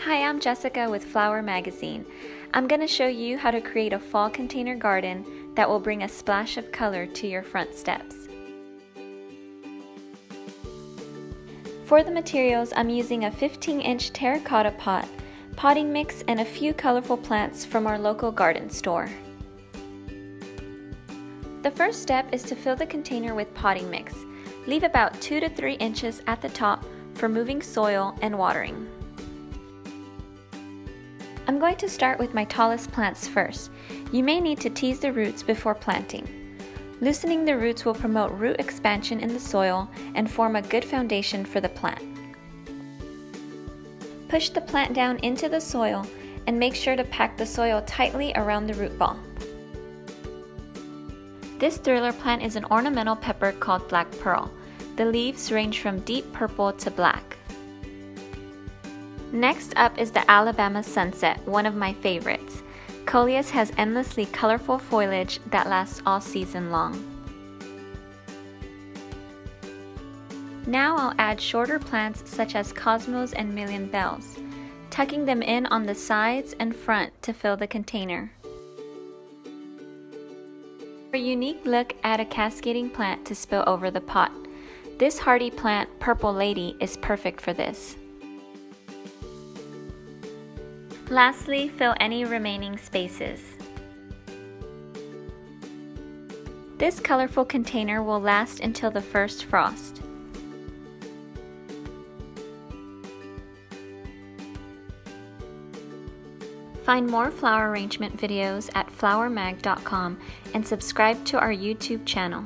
Hi, I'm Jessica with Flower Magazine. I'm going to show you how to create a fall container garden that will bring a splash of color to your front steps. For the materials, I'm using a 15-inch terracotta pot, potting mix, and a few colorful plants from our local garden store. The first step is to fill the container with potting mix. Leave about 2 to 3 inches at the top for moving soil and watering. I'm going to start with my tallest plants first. You may need to tease the roots before planting. Loosening the roots will promote root expansion in the soil and form a good foundation for the plant. Push the plant down into the soil and make sure to pack the soil tightly around the root ball. This thriller plant is an ornamental pepper called black pearl. The leaves range from deep purple to black. Next up is the Alabama sunset, one of my favorites. Coleus has endlessly colorful foliage that lasts all season long. Now I'll add shorter plants such as cosmos and million bells, tucking them in on the sides and front to fill the container. For a unique look, add a cascading plant to spill over the pot. This hardy plant, Purple Lady, is perfect for this. Lastly, fill any remaining spaces. This colorful container will last until the first frost. Find more flower arrangement videos at flowermag.com and subscribe to our YouTube channel.